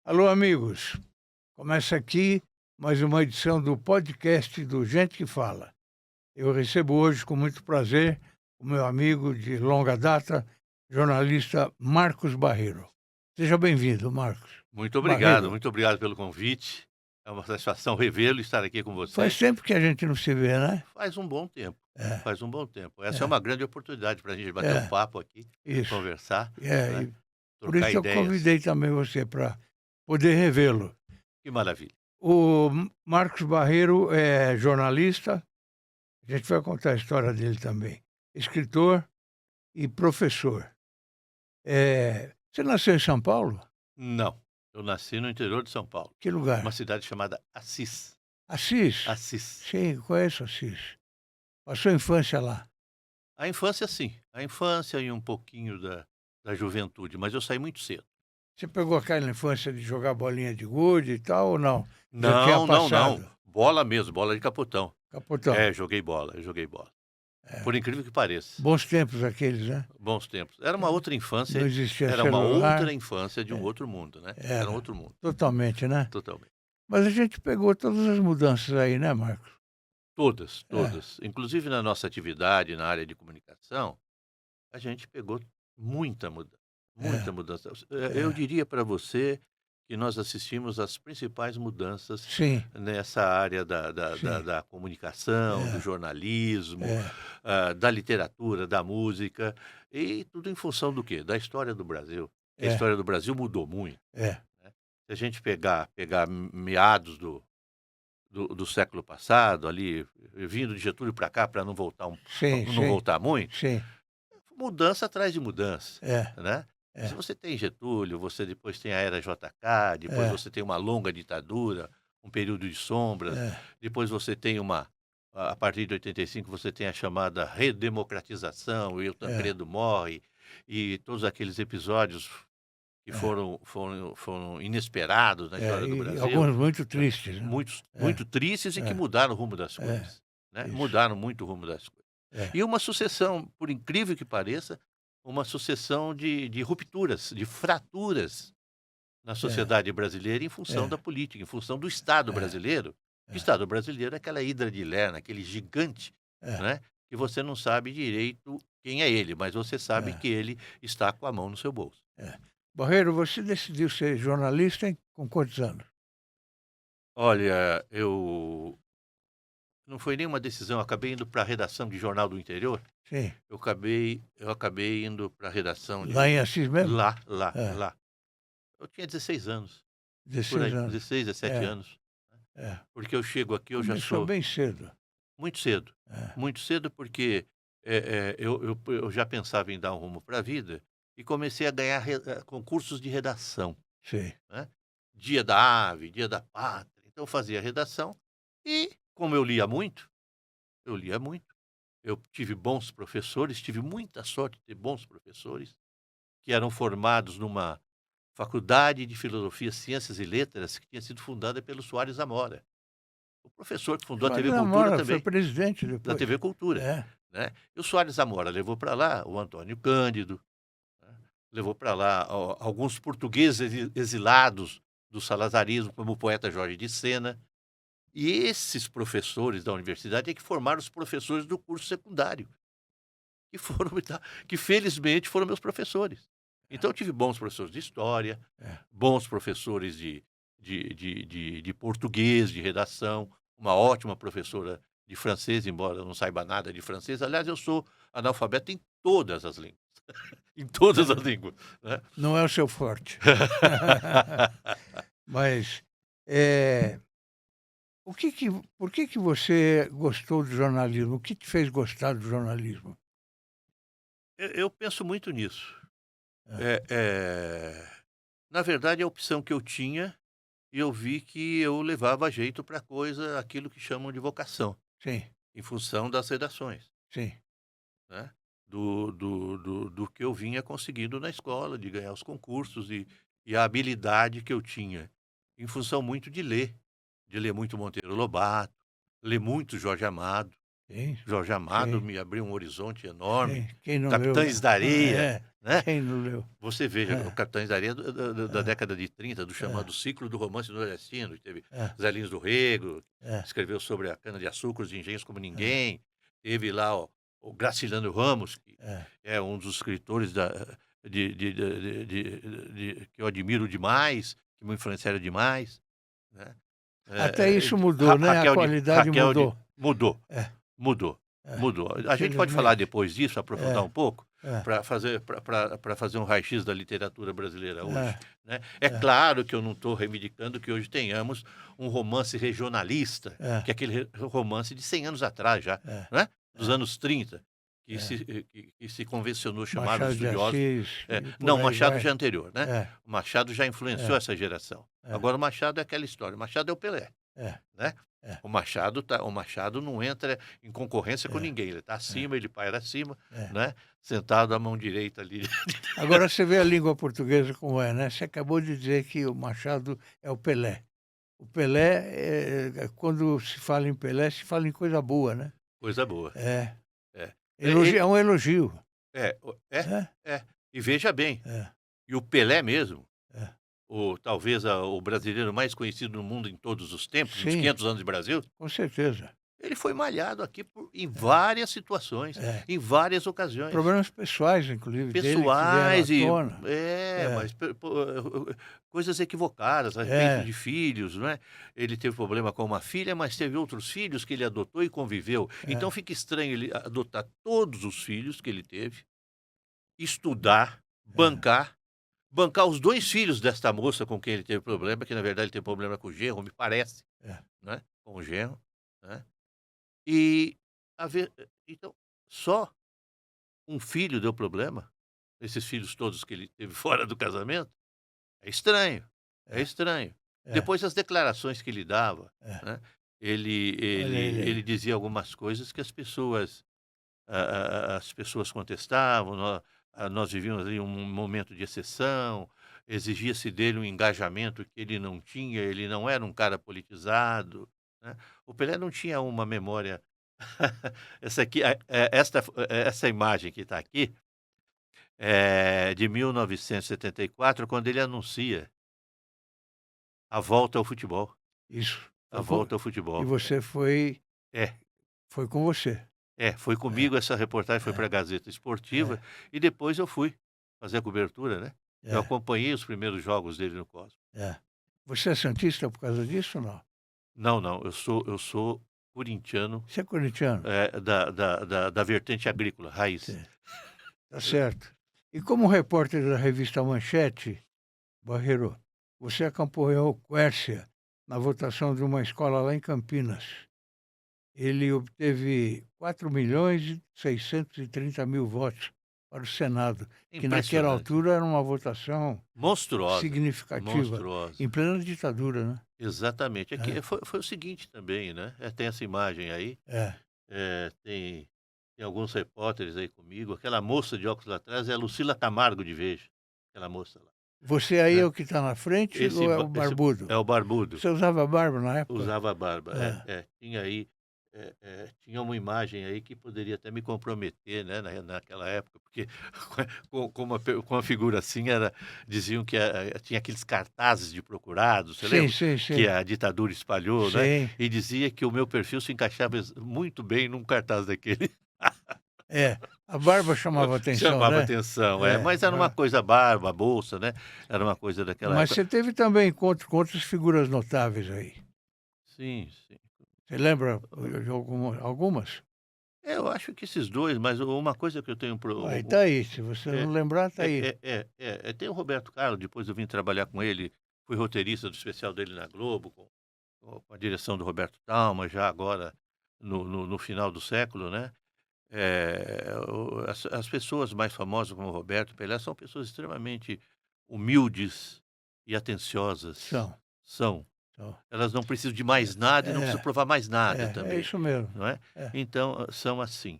Alô, amigos. Começa aqui mais uma edição do podcast do Gente que Fala. Eu recebo hoje com muito prazer o meu amigo de longa data, jornalista Marcos Barreiro. Seja bem-vindo, Marcos. Barreiro. Muito obrigado pelo convite. É uma satisfação revê-lo e estar aqui com Faz você. tempo que a gente não se vê, né? Faz um bom tempo, É, faz um bom tempo. Essa é é, uma grande oportunidade para a gente bater um é, papo aqui, isso. conversar, né, E por isso trocar que eu ideias. convidei também você para poder revê-lo. Que maravilha. O Marcos Barreiro é jornalista, a gente vai contar a história dele também. Escritor e professor. Você nasceu em São Paulo? Não, eu nasci no interior de São Paulo, Que uma lugar? cidade chamada Assis. Assis? Assis. Sim, conheço Assis. Passou a infância lá. A infância, sim, a infância e um pouquinho da juventude, mas eu saí muito cedo. Você pegou aquela infância de jogar bolinha de gude e tal ou não? Já tinha Não, não, não. passado? Bola mesmo, bola de capotão. Capotão. Joguei bola. É. Por incrível que pareça. Bons tempos aqueles, né? Bons tempos. Era uma É. outra Não infância, existia era uma outra celular. infância de um É, outro mundo, né. Era um era. outro mundo, Totalmente, né? totalmente. Mas a gente pegou todas as mudanças aí, né, Marcos? Todas, É, todas. Inclusive na nossa atividade na área de comunicação, a gente pegou muita é, mudança. Eu é. diria para você que nós assistimos às principais mudanças Sim, nessa área sim. da comunicação, do É, jornalismo, é, da literatura, da música, e tudo em função do quê? Da história do Brasil. Que a é, história do Brasil mudou muito, é. né. Se a gente pegar meados do século passado, ali, vindo de Getúlio para cá, para Sim, não sim, voltar muito, sim. mudança atrás de mudança, É, né. Se é, você tem Getúlio, você depois tem a era JK, depois é, você tem uma longa ditadura, um período de sombras, é, depois você tem a partir de 85 você tem a chamada redemocratização, e o é, Tancredo morre, e todos aqueles episódios que é, foram inesperados na história do e Brasil, alguns muito né, tristes, né? É, muito tristes e que é, mudaram o rumo das é, coisas, né, isso. mudaram muito o rumo das coisas. É, E uma sucessão, por incrível que pareça, uma sucessão de rupturas, de fraturas na é, sociedade brasileira em função da é, política, em função do Estado é, brasileiro. O é, Estado brasileiro é aquela hidra de Lerna, aquele gigante, é, né, que você não sabe direito quem é ele, mas você sabe é, que ele está com a mão no seu bolso. é. Barreiro, você decidiu ser jornalista com quantos anos? Olha, eu não foi nenhuma decisão, eu acabei indo para a redação de jornal do interior, Sim. eu acabei indo para a redação Lá em de Assis mesmo? É, lá. Eu tinha 16 anos, por 16 aí, anos. 16, 17 É, anos, né, é. porque eu chego aqui, eu já Começou sou bem cedo. muito cedo, É, muito cedo porque, eu já pensava em dar um rumo para a vida e comecei a ganhar concursos de redação, sim. né, Dia da Ave, Dia da Pátria, então eu fazia redação e, como eu lia muito, eu tive bons professores, tive muita sorte de ter bons professores, que eram formados numa Faculdade de Filosofia, Ciências e Letras, que tinha sido fundada pelo Soares Amora, o professor que fundou a Soares TV Cultura Amora foi também, presidente da depois. TV Cultura, É, né. E o Soares Amora levou para lá o Antônio Cândido, né, levou para lá alguns portugueses exilados do salazarismo, como o poeta Jorge de Sena, e esses professores da universidade é que formaram os professores do curso secundário. Que foram me dar que felizmente foram meus professores. Então eu tive bons professores de história, é. bons professores de português, de redação, uma ótima professora de francês, embora eu não saiba nada de francês. Aliás, eu sou analfabeto em todas as línguas, em todas as línguas, né. Não é o seu forte. Mas, eh, o que que por que você gostou do jornalismo? O que te fez gostar do jornalismo? Eu penso muito nisso. É, Eh Na verdade, a opção que eu tinha, e eu vi que eu levava jeito para coisa, aquilo que chamam de vocação, sim, em função das redações, sim, né, do que eu vinha conseguindo na escola, de ganhar os concursos e a habilidade que eu tinha, em função muito de ler muito Monteiro Lobato, ler muito Jorge Amado. sim, Jorge Amado sim, me abriu um horizonte sim. enorme, Quem não leu, Capitães né? da Areia, É, né? Quem não leu? Você veja, o É, Capitães da Areia da é, década de 30, do chamado é, ciclo do romance nordestino, que teve é, Zé Lins do Rego, é, escreveu sobre a cana-de-açúcar, os engenhos como é, ninguém, teve lá o Graciliano Ramos, que é. é um dos escritores que eu admiro demais, que me influenciaram demais, né? Até isso mudou, né? A qualidade Raquel de mudou. mudou, É, mudou, é, mudou. A gente pode falar infelizmente. depois disso, aprofundar É, um pouco, é, para fazer um raio-x da literatura brasileira hoje, é, né. É é, claro que eu não estou reivindicando que hoje tenhamos um romance regionalista, é, que é aquele romance de 100 anos atrás já, é, né, dos é, anos 30, é. que se convencionou chamar os Machado de estudiosos. Assis e por Não, aí Machado vai. já é anterior, né. É, O Machado já influenciou é, essa geração. é, Agora o Machado é aquela história, o Machado é o Pelé, é, né. é, O Machado não entra em concorrência com é, ninguém, ele está é, acima, ele paira acima, é. né, sentado à mão direita ali. Agora você vê a língua portuguesa como é, né? Você acabou de dizer que o Machado é o Pelé. O Pelé, quando se fala em Pelé, se fala em coisa boa, né? Coisa boa. É, É. elogio, é um elogio. É, É, é. E veja bem, é, e o Pelé mesmo, é. talvez o brasileiro mais conhecido no mundo em todos os tempos, nos Sim, 500 anos de Brasil, com certeza. ele foi malhado aqui em várias situações, É. em várias ocasiões. Problemas pessoais, inclusive, dele que vieram à Pessoais tona. mas É, coisas equivocadas a respeito é, de filhos, não é. Ele teve problema com uma filha, mas teve outros filhos que ele adotou e conviveu. Então é, fica estranho ele adotar todos os filhos que ele teve, estudar, é, bancar os 2 filhos desta moça com quem ele teve problema, que na verdade ele teve problema com o genro, me parece, é. né, com o genro, né. E haver então, só um filho deu problema, esses filhos todos que ele teve fora do casamento, é estranho, é É, estranho. é, Depois as declarações que ele dava, é. né, ele Olha ele ele ele aí. dizia algumas coisas que as pessoas contestavam, nós vivíamos ali um momento de exceção, exigia-se dele um engajamento que ele não tinha, ele não era um cara politizado, né. O Pelé não tinha uma memória essa aqui, essa imagem que está aqui, é de 1974, quando ele anuncia a volta ao futebol, Isso. a Foi com... volta ao E futebol. você foi, É, foi com você. foi É, comigo, essa reportagem foi para é, a Gazeta Esportiva, é, e depois eu fui fazer a cobertura, né. Eu é, acompanhei os primeiros jogos dele no Cosmos. é. Você é santista por causa disso ou não? Não, não, eu sou corintiano, Você é corintiano? da vertente agrícola, raiz. Sim. Tá certo. E como repórter da revista Manchete, Barreiro, você acompanhou Quércia na votação de uma escola lá em Campinas. Ele obteve 4.630.000 votos para o Senado, que naquela Impressionante, altura era uma votação monstruosa, significativa, monstruosa. em plena ditadura, né? Exatamente. Aqui É, foi o seguinte também, né, tem essa imagem aí, é. tem alguns repórteres aí comigo, aquela moça de óculos lá atrás é a Lucila Camargo de Veja, aquela moça lá, Você aí é né. o que está na frente ou é o Esse barbudo? é o barbudo, Você usava barba na época? usava barba. É. Tinha aí, tinha uma imagem aí que poderia até me comprometer, né, naquela época, porque com uma figura assim diziam que, tinha aqueles cartazes de procurados, você Sim, lembra? sim, Que sim. a ditadura espalhou, né, Sim. e dizia que o meu perfil se encaixava muito bem num cartaz daquele. É. A barba chamava atenção, Chamava né? atenção, É. mas era uma coisa barba, bolsa, né, era uma coisa daquela Mas época. você teve também encontro com outras figuras notáveis aí. Sim, sim. Você lembra de algumas? Eu acho que esses 2, mas uma coisa que eu tenho Aí tá aí, se você é não lembrar, tá aí. tem o Roberto Carlos, depois eu vim trabalhar com ele, fui roteirista do especial dele na Globo, com a direção do Roberto Talma, já agora no final do século, né. As pessoas mais famosas como o Roberto Pelé são pessoas extremamente humildes e atenciosas. São, São. são. Elas não precisam de mais nada e não precisam É, provar mais nada é também, isso mesmo. não é. É, Então, são assim.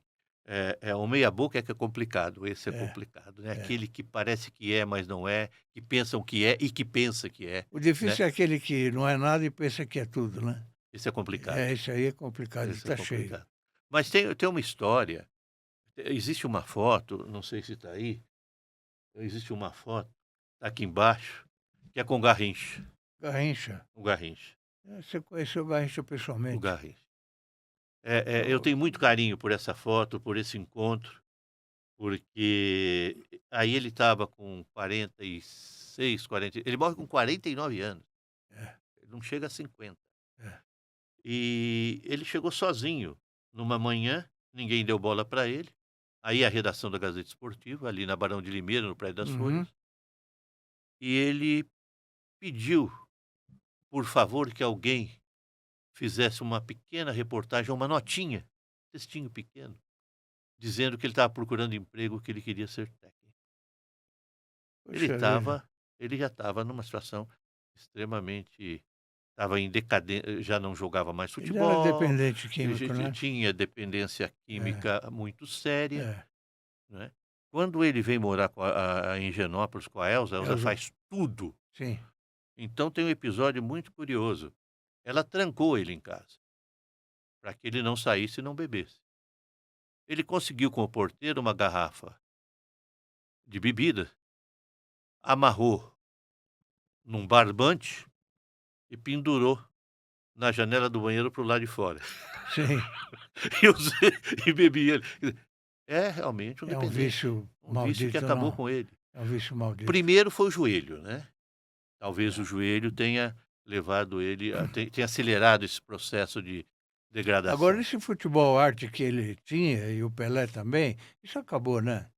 O meia boca é que é complicado, esse é é, complicado, né, é. aquele que parece que é, mas não é, que pensam que é e que pensa que é, O né, difícil é aquele que não é nada e pensa que é tudo, né? esse é complicado, É, isso aí é complicado, esse é está cheio. complicado. Mas tem uma história, existe uma foto, não sei se está aí, existe uma foto, tá aqui embaixo, que é com o Garrincha, Garrincha. o Garrincha, Você conheceu o Garrincha o pessoalmente? Garrincha. Eu Eu- tenho muito carinho por essa foto, por esse encontro, porque aí ele estava com 46, 40, ele morre com 49 anos, É, ele não chega a 50. é. E ele chegou sozinho numa manhã, ninguém deu bola para ele, aí a redação da Gazeta Esportiva, ali na Barão de Limeira, no Prédio das Uhum. Folhas, e ele pediu, por favor, que alguém fizesse uma pequena reportagem, uma notinha, textinho pequeno, dizendo que ele estava procurando emprego, que ele queria ser técnico. Ele Puxa vida. estava ele já estava numa situação extremamente, estava em decadência, já não jogava mais Ele era futebol, dependente ele químico, já né? tinha dependência É, química muito séria, é. né. Quando ele vem morar em Higienópolis com a Elza Elza, faz tudo. sim. Então tem um episódio muito curioso, ela trancou ele em casa, para que ele não saísse e não bebesse. Ele conseguiu com o porteiro uma garrafa de bebida, amarrou num barbante e pendurou na janela do banheiro para o lado de fora. Sim. E os e bebia ele. É realmente um É um dependente, vício um vício que maldito, acabou não. com ele. É um vício maldito. Primeiro foi o joelho, né, talvez o É. joelho tenha levado ele a tenha acelerado esse processo de Agora, degradação. esse futebol arte que ele tinha, e o Pelé também, isso acabou, né?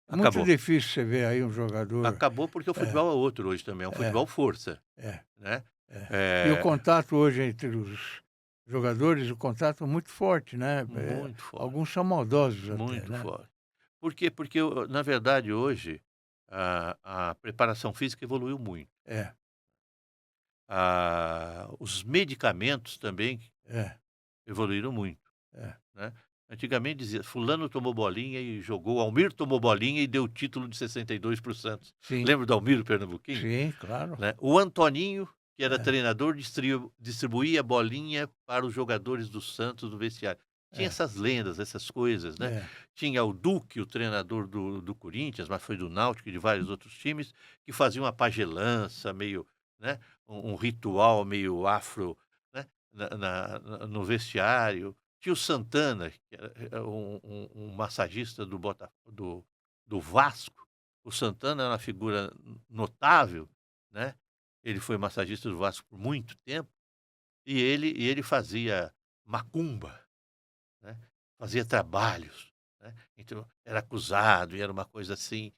É muito Acabou. difícil você ver aí um jogador. Acabou porque o É, futebol é outro hoje também, é um é, futebol força, é, né. é. E o Eh, contato hoje entre os jogadores, o contato é muito forte, né? Muito forte, Alguns são maldosos até, muito né? forte. Por quê? Porque na verdade hoje, a preparação física evoluiu muito. É, Os medicamentos também é, evoluíram muito, é. né. Antigamente dizia: "Fulano tomou bolinha e jogou, Almir tomou bolinha e deu o título de 62 para o Santos". Sim, Lembra do Almir, o pernambuquino? sim, claro. Né. O Antoninho, que era É, treinador, distribuía bolinha para os jogadores do Santos no vestiário. Tinha é, essas lendas, essas coisas, né. é, Tinha o Duque, o treinador do Corinthians, mas foi do Náutico e de vários outros times, que fazia uma pagelança meio, né, um ritual meio afro, né, no vestiário. Tinha o Santana, que era um massagista do Vasco. O Santana era uma figura notável, né, ele foi massagista do Vasco por muito tempo, e ele fazia macumba, né, fazia trabalhos, né, então era acusado e era uma coisa assim,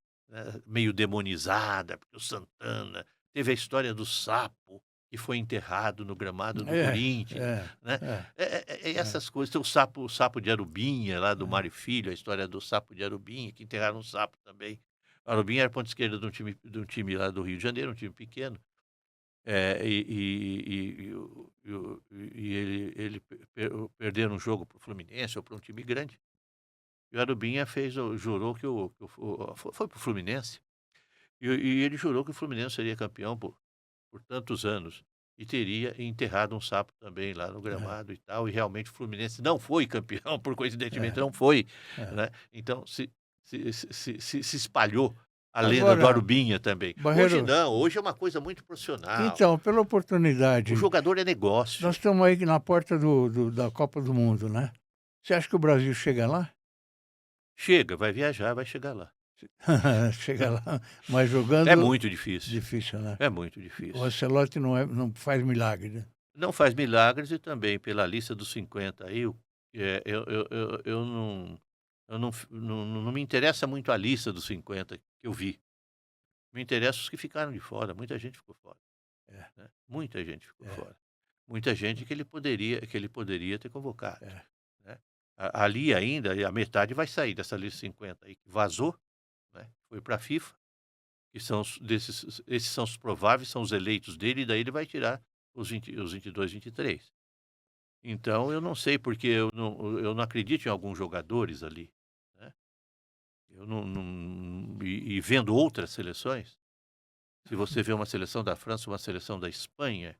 meio demonizada, porque o Santana teve a história do sapo que foi enterrado no gramado do é, Corinthians, é, né, é, é, essas coisas. Tem o sapo de Arubinha, lá do é. Mário Filho, a história do sapo de Arubinha, que enterraram um sapo também. Arubinha era ponta esquerda de um time lá do Rio de Janeiro, um time pequeno. Ele perderam um jogo para o Fluminense ou para um time grande, e o Arubinha jurou que foi para o Fluminense, e ele jurou que o Fluminense seria campeão por tantos anos, e teria enterrado um sapo também lá no É, gramado e tal, e realmente o Fluminense não foi campeão, por coincidentemente é, não foi, é. né, então se espalhou a lenda do Agora, Arubinha também. Hoje Barreiro, não, hoje é uma coisa muito profissional. então, pela O oportunidade, jogador é nós negócio. estamos aí na porta da Copa do Mundo, né? Você acha que o Brasil chega lá? Chega, vai viajar, vai chegar lá. Chega lá, mas É jogando, muito difícil, difícil, né? é muito O difícil. Ancelotti não faz milagre, né? Não faz milagres, e também pela lista dos 50 aí, eu não f não me interessa muito a lista dos 50 que eu vi. Me interessa os que ficaram de fora, muita gente ficou fora, É, né, muita gente ficou é, fora. Muita gente que ele poderia ter convocado, é. né. Ali ainda, a metade vai sair dessa lista 50 aí que vazou, né, foi para a FIFA. Que são esses são os prováveis, são os eleitos dele, e daí ele vai tirar os 22, 23. Então eu não sei, porque eu não acredito em alguns jogadores ali, né. Eu e vendo outras seleções, se você vê uma seleção da França, uma seleção da Espanha,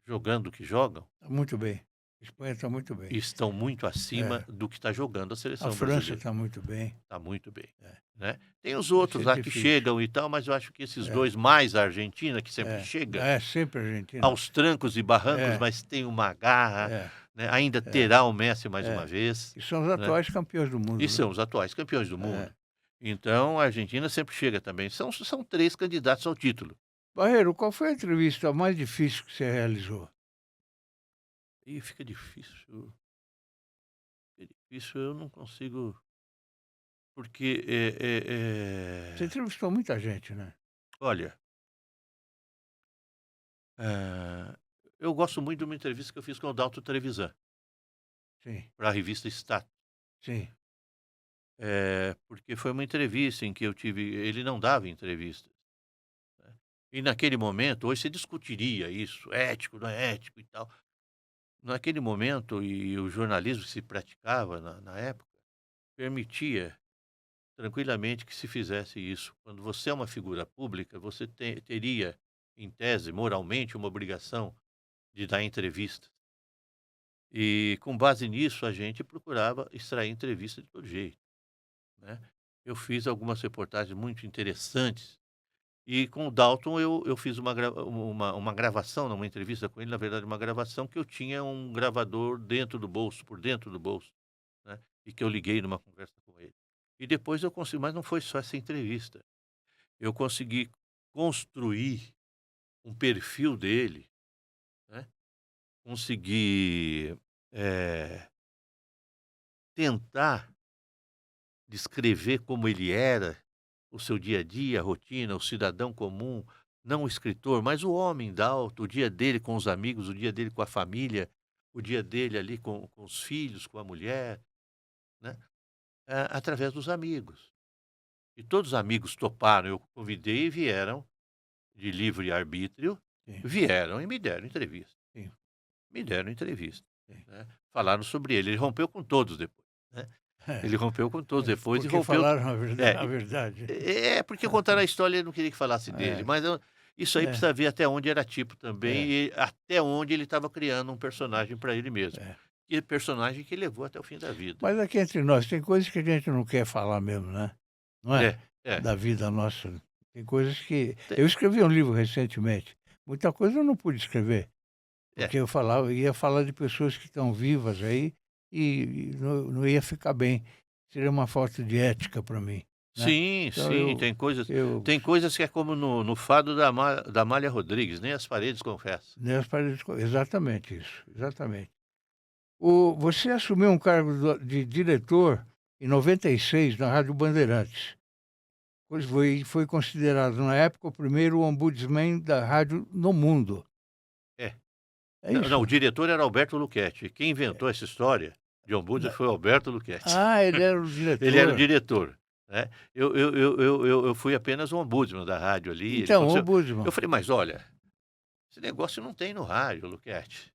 jogando o que jogam, Tá muito bem. A Espanha está muito bem. Estão muito acima É. do que está jogando a A seleção França brasileira. está muito bem. Está muito bem, É. né. Tem os Vai outros ser lá que difícil. chegam e tal, mas eu acho que esses É. 2 mais a Argentina, que sempre É. chega É, sempre a Argentina. aos trancos e barrancos, É. mas tem uma garra, É. né, ainda É. terá o Messi mais uma É. vez, E são os né, atuais campeões do e mundo, né? são os atuais campeões do É. mundo. Então a Argentina sempre chega também. São 3 candidatos ao título. Barreiro, qual foi a entrevista mais difícil que você realizou? E fica difícil, eu não consigo, porque, Você entrevistou muita gente, né? olha, eh, eu gosto muito de uma entrevista que eu fiz com o Dalto Trevisan, Sim, para a revista Status. sim, Porque foi uma entrevista em que eu tive, ele não dava entrevistas, né. E naquele momento, hoje se discutiria isso, ético, não é ético e tal. Naquele momento, e o jornalismo que se praticava na época, permitia tranquilamente que se fizesse isso. Quando você é uma figura pública, você teria, em tese, moralmente, uma obrigação de dar entrevista. E com base nisso, a gente procurava extrair entrevista de todo jeito, né. Eu fiz algumas reportagens muito interessantes. E com o Dalton eu fiz uma gravação, numa entrevista com ele, na verdade uma gravação que eu tinha um gravador dentro do bolso, por dentro do bolso, né, e que eu liguei numa conversa com ele. E depois eu consegui, mas não foi só essa entrevista, eu consegui construir um perfil dele, né, consegui, eh, tentar descrever como ele era, o seu dia a dia, a rotina, o cidadão comum, não o escritor, mas o homem Dalto, o dia dele com os amigos, o dia dele com a família, o dia dele ali com os filhos, com a mulher, né, através dos amigos. E todos os amigos toparam, eu convidei e vieram, de livre arbítrio, sim, vieram e me deram entrevista. sim, Me deram entrevista, sim. né, falaram sobre ele, ele rompeu com todos depois, né, ele rompeu com todos depois e Porque rompeu. falaram É, a verdade. porque contaram a história, ele não queria que falasse dele, É, mas isso aí é, precisa ver até onde era tipo também é, e até onde ele estava criando um personagem para ele mesmo, é. e personagem que levou até o fim da vida. Mas aqui entre nós, tem coisas que a gente não quer falar mesmo, né? Não é? É, é. Da vida nossa. Tem coisas que. Te Eu escrevi um livro recentemente. Muita coisa eu não pude escrever, é. porque ia falar de pessoas que estão vivas aí e não ia ficar bem. Seria uma falta de ética para mim, né? Sim, Então sim, eu tem coisas que é como no fado da Amália Rodrigues, nem as paredes confessam. nem as paredes exatamente isso, exatamente. Você assumiu um cargo de diretor em 96 na Rádio Bandeirantes. Pois foi considerado na época o primeiro ombudsman da rádio no mundo. É. É Não, não, isso? o diretor era Alberto Luchetti, quem inventou essa história de ombudsman Na foi o Alberto Luchetti. ele era o Ele era o diretor. diretor, né. Eu fui apenas um ombudsman da rádio ali, ele Então, falou assim, ombudsman. eu falei: "Mas olha, esse negócio não tem no rádio, Luquete".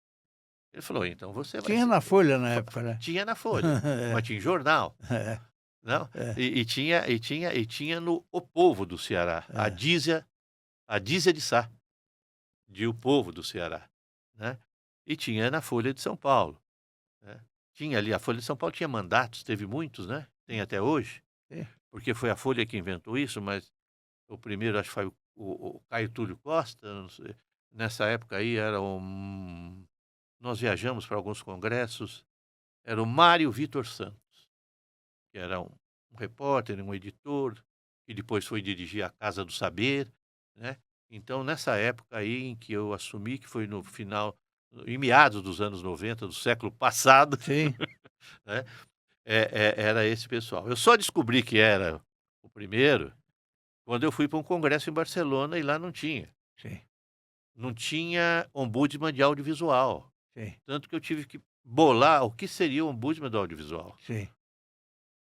Ele falou: "Então você vai Tinha ser". na Folha na Fa época, né? Tinha na Folha, mas tinha em jornal, É, não, é, e tinha no O Povo do Ceará, é, a Dízia de Sá, de O Povo do Ceará, né, e tinha na Folha de São Paulo, né. Tinha ali a Folha de São Paulo tinha mandatos, teve muitos, né, tem até hoje, é, porque foi a Folha que inventou isso, mas o primeiro acho que foi o Caio Túlio Costa, não sei, nessa época aí era nós viajamos para alguns congressos, era o Mário Vitor Santos, que era um repórter, um editor, que depois foi dirigir a Casa do Saber, né. Então nessa época aí em que eu assumi, que foi no final, em meados dos anos 90 do século passado, sim, né, era esse pessoal. Eu só descobri que era o primeiro quando eu fui para um congresso em Barcelona e lá não tinha. sim, Não tinha ombudsman de audiovisual, sim, tanto que eu tive que bolar o que seria o ombudsman do audiovisual. sim,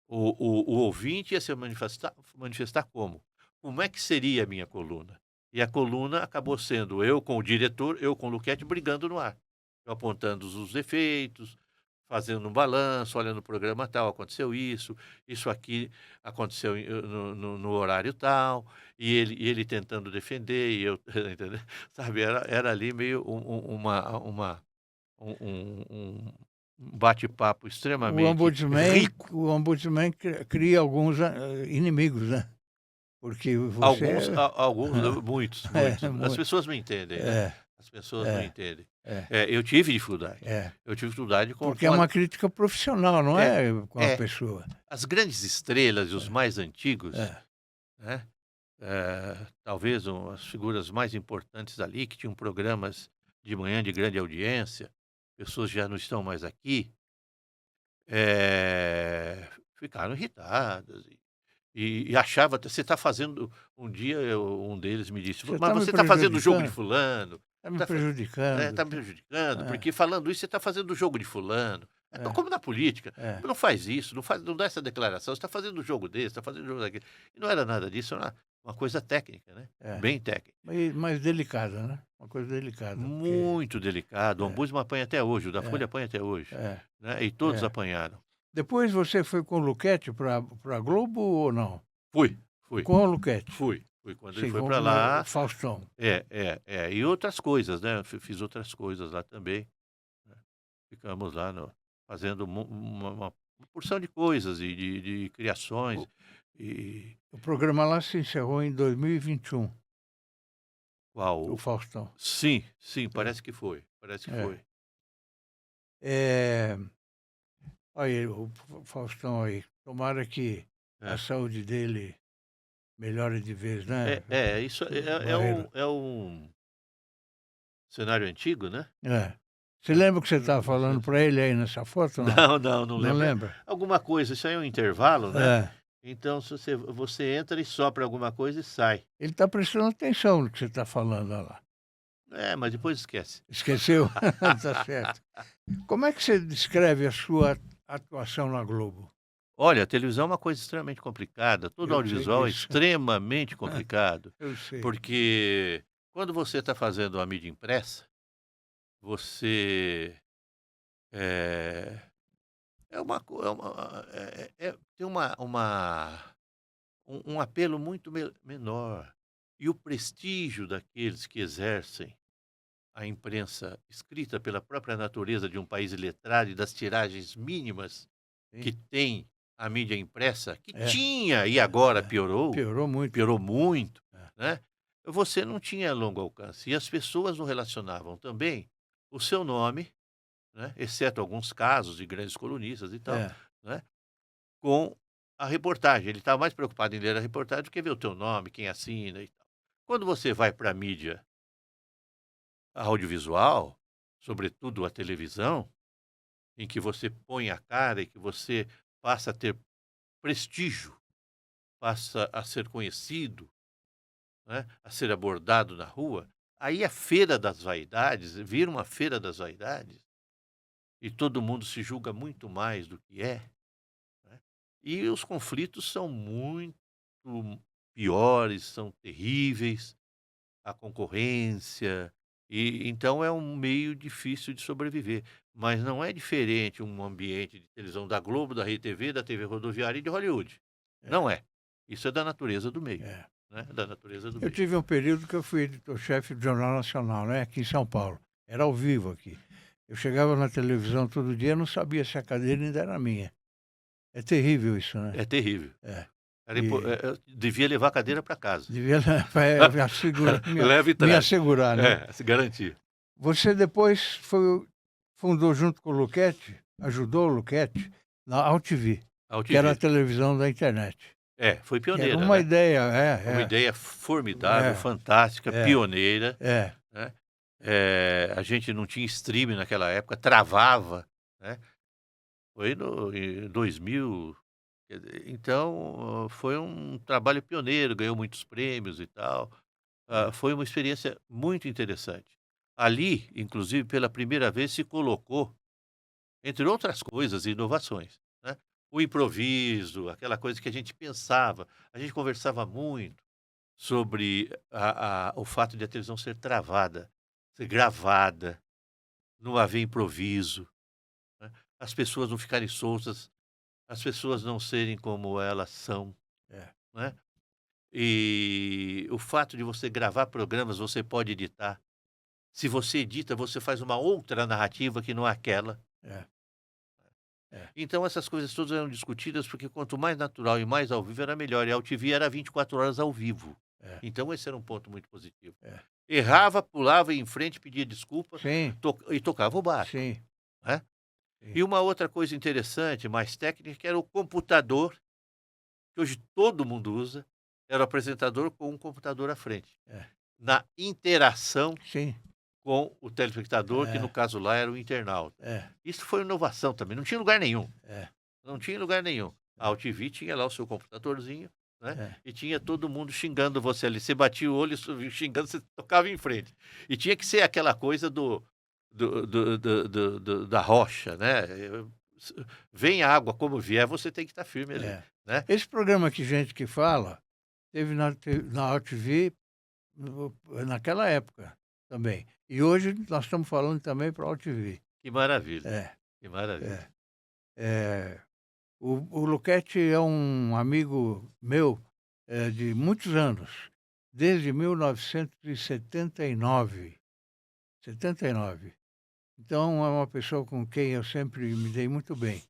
O ouvinte ia se manifestar como? Como é que seria a minha coluna? E a coluna acabou sendo eu com o diretor, eu com o Luquete brigando no ar. Eu apontando os defeitos, fazendo um balanço, olha no programa tal, aconteceu isso aqui aconteceu no horário tal, e ele tentando defender, e eu entendeu? Sabe, era ali meio uma um bate-papo O extremamente ombudsman rico. o ombudsman cria alguns, inimigos, né, porque Alguns, você muitos, é, muitos. As muito. pessoas não entendem, né? É, As pessoas não é, entendem. é, Eu tive dificuldade. é. Eu tive dificuldade Porque é uma crítica profissional, não é, é com a é, pessoa. as grandes estrelas e os mais antigos, É, né? Talvez as figuras mais importantes ali, que tinham programas de manhã de grande audiência, pessoas já não estão mais aqui, ficaram irritadas e achava até você está fazendo um dia um deles me disse: você "Mas está me você está fazendo o jogo de prejudicando, fulano, está me tá fa prejudicando. tá me prejudicando, É, porque falando isso você está fazendo o jogo de fulano". é, Como na política, é, não faz isso, não dá essa declaração, você está fazendo o jogo desse, está fazendo o jogo daquele. E não era nada disso, era uma coisa técnica, né, é. bem técnica. Mais delicada, né, uma coisa delicada, porque Muito delicado, o é, Ombudsman apanha até hoje, o da Folha é, apanha até hoje, é, né, e todos é. apanharam. Depois você foi com o Luquete para Globo ou não? Fui, fui, Com o Luquete? fui quando ele Sim, foi com para o lá. Faustão. E outras coisas, né, fiz outras coisas lá também, né. Ficamos lá fazendo uma porção de coisas e de criações, O e o programa lá se encerrou em 2021, o qual Faustão. sim, sim, É, parece que é. foi. Eh, aí o Faustão aí, tomara que a É. saúde dele melhore de vez, né, Isso Barreiro? é um cenário antigo, né. É. Você Acho lembra o que você que estava falando para ele aí nessa foto ou não? não, não, não Não lembro. lembra? Alguma coisa, isso aí é um intervalo, né, É. então se você entra e sopra alguma coisa e sai. Ele está prestando atenção no que você está falando, olha lá. Mas depois esquece. Esqueceu? Tá certo. Como é que você descreve a sua atuação na Globo? Olha, a televisão é uma coisa extremamente complicada, todo Eu sei audiovisual é disso. extremamente complicado, Eu sei. porque quando você está fazendo a mídia impressa, você, eh, é uma tem um apelo muito menor, e o prestígio daqueles que exercem a imprensa escrita pela própria natureza de um país iletrado e das tiragens mínimas que Sim. tem a mídia impressa, que É, tinha e é, agora é. Piorou muito. piorou muito, É, né, você não tinha longo alcance e as pessoas não relacionavam também o seu nome, né, exceto alguns casos de grandes colunistas e tal, é, né, com a reportagem. Ele estava mais preocupado em ler a reportagem do que ver o teu nome, quem assina e tal. Quando você vai para a mídia audiovisual, sobretudo a televisão, em que você põe a cara e que você passa a ter prestígio, passa a ser conhecido, né, a ser abordado na rua, aí a feira das vaidades vira uma feira das vaidades e todo mundo se julga muito mais do que é, né, e os conflitos são muito piores, são terríveis, a concorrência, e então é um meio difícil de sobreviver. Mas não é diferente um ambiente de televisão da Globo, da RedeTV, da TV Rodoviária e de Hollywood. é, Não é. Isso é da natureza do meio, é. né, da natureza do Eu meio. tive um período que eu fui editor-chefe do Jornal Nacional, né, aqui em São Paulo. Era ao vivo aqui. Eu chegava na televisão todo dia, não sabia se a cadeira ainda era minha. É terrível isso, né? É terrível. É. Eu E devia levar a cadeira para casa. devia me Leve e me traz. assegurar, né? Se garantir. Você depois fundou junto com o Luquete, ajudou o Luquete na AltV, A que era a UTV. televisão da internet. Foi Que era pioneira, uma né. ideia, Uma ideia formidável, fantástica, é, pioneira, é. né. A gente não tinha streaming naquela época, travava, né. Foi em 2000, quer dizer, então foi um trabalho pioneiro, ganhou muitos prêmios e tal. É, Foi uma experiência muito interessante. Ali, inclusive, pela primeira vez se colocou, entre outras coisas e inovações, né, o improviso, aquela coisa que a gente pensava, a gente conversava muito sobre o fato de a televisão ser travada, ser gravada, não haver improviso, né, as pessoas não ficarem soltas, as pessoas não serem como elas são, é, né. E o fato de você gravar programas, você pode editar. Se você edita, você faz uma outra narrativa que não é aquela. É, é, Então essas coisas todas eram discutidas, porque quanto mais natural e mais ao vivo era melhor, e a MTV era 24 horas ao vivo. é, Então esse era um ponto muito positivo. é. Errava, pulava em frente, pedia desculpa Sim, e tocava o barco, sim, né. sim. E uma outra coisa interessante, mais técnica, que era o computador, que hoje todo mundo usa, era o apresentador com um computador à frente, É, na interação sim, com o telespectador, que no é, caso lá era o internauta. é, Isso foi inovação também, não tinha lugar nenhum. é, Não tinha em lugar nenhum. A UTV tinha lá o seu computadorzinho, né, é. e tinha todo mundo xingando você ali. Você batia o olho, xingando, você tocava em frente. E tinha que ser aquela coisa da rocha, né. S Vem água como vier, você tem que estar firme ali, É. né. Esse programa que Gente que Fala teve na AltV naquela época também. E hoje nós estamos falando também para a AltV. Que maravilha, É, que maravilha. é. O Luquete é um amigo meu, de muitos anos, desde 1979. 79. Então é uma pessoa com quem eu sempre me dei muito bem.